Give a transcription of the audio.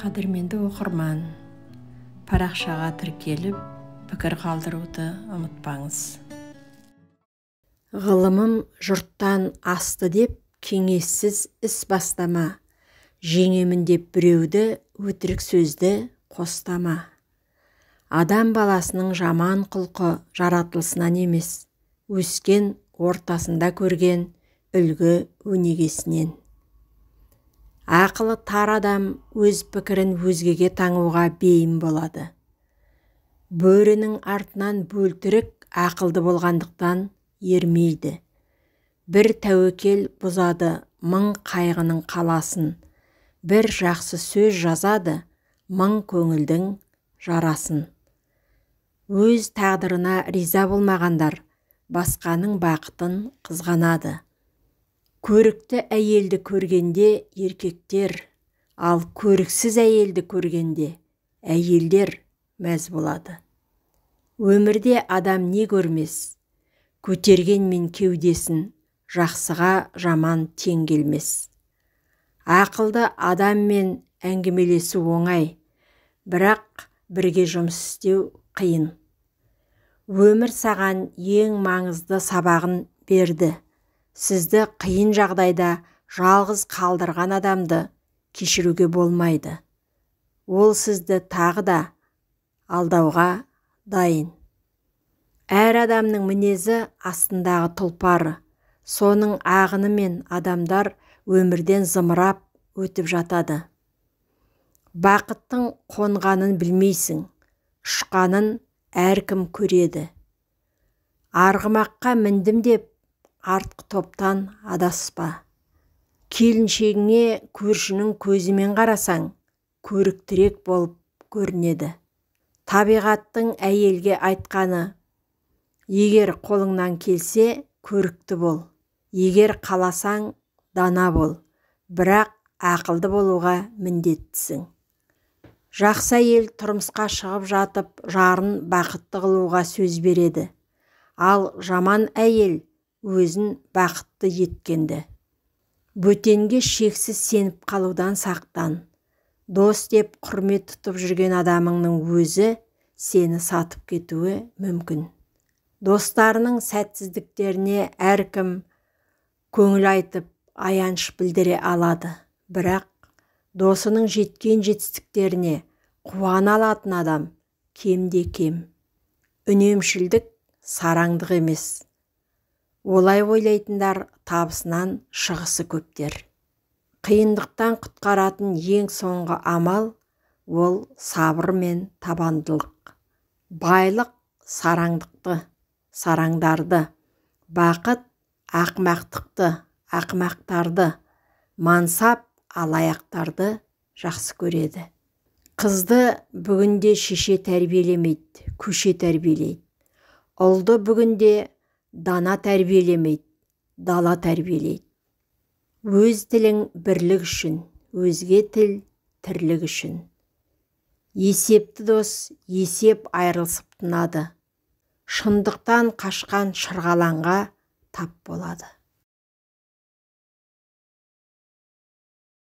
Қадірменді оқырман, парақшаға тіркеліп, пікір қалдыруды ұмытпаңыз. Ғылымым жұрттан асты деп, кеңессіз іс бастама. Жеңемін деп біреуді, өтірік сөзді қостама. Адам баласының жаман құлқы жаратылысынан емес, өскен ортасында көрген үлгі өнегесінен. Ақылы тар адам өз пікірін өзгеге таңуға бейім болады. Бөрінің артынан бөлтірік ақылды болғандықтан ермейді. Бір тәуекел бұзады мың қайғының қаласын. Бір жақсы сөз жазады мың көңілдің жарасын. Өз тағдырына риза болмағандар басқаның бақытын қызғанады. Көрікті әйелді көргенде еркектер, ал көріксіз әйелді көргенде әйелдер мәз болады. Өмірде адам не көрмес, көтергенмен кеудесін, жақсыға жаман тең келмес. Ақылды адаммен әңгімелесу оңай, бірақ бірге жұмыс істеу қиын. Өмір саған ең маңызды сабағын берді. Сізді қиын жағдайда жалғыз қалдырған адамды кешіруге болмайды. Ол сізді тағы да алдауға дайын. Әр адамның мінезі астындағы тұлпары. Соның ағынымен адамдар өмірден зымырап өтіп жатады. Бақыттың қонғанын білмейсің, ұшқанын әркім көреді. Арғымаққа міндім деп, артқы топтан адаспа. Келіншегіңе көршінің көзімен қарасаң, көріктірек болып көрінеді. Табиғаттың әйелге айтқаны: егер қолыңнан келсе, көрікті бол. Егер қаласаң, дана бол. Бірақ ақылды болуға міндеттісің. Жақсы әйел тұрмысқа шығып жатып, жарын бақытты қылуға сөз береді. Ал жаман әйел өзін бақытты еткенді. Бөтенге шексіз сеніп қалудан сақтан. Дос деп құрмет тұтып жүрген адамыңның өзі сені сатып кетуі мүмкін. Достарының сәтсіздіктеріне әркім көңіл айтып, аяныш білдіре алады. Бірақ досының жеткен жетістіктеріне қуана алатын адам кемде кем. Үнемшілдік сараңдық емес. Олай ойлайтындар табысынан шығысы көптер. Қиындықтан құтқаратын ең соңғы амал ол сабыр мен табандылық. Байлық сараңдықты, сараңдарды, бақыт ақымақтықты, ақымақтарды, мансап алаяқтарды жақсы көреді. Қызды бүгінде шеше тәрбиелемейді, көше тәрбиелейді. Ұлды бүгінде дана тәрбиелемейді, дала тәрбиелейді. Өз тілің бірлік үшін, өзге тіл тірлік үшін. Есепті дос есеп айырылысып тынады. Шындықтан қашқан шырғалаңға тап болады.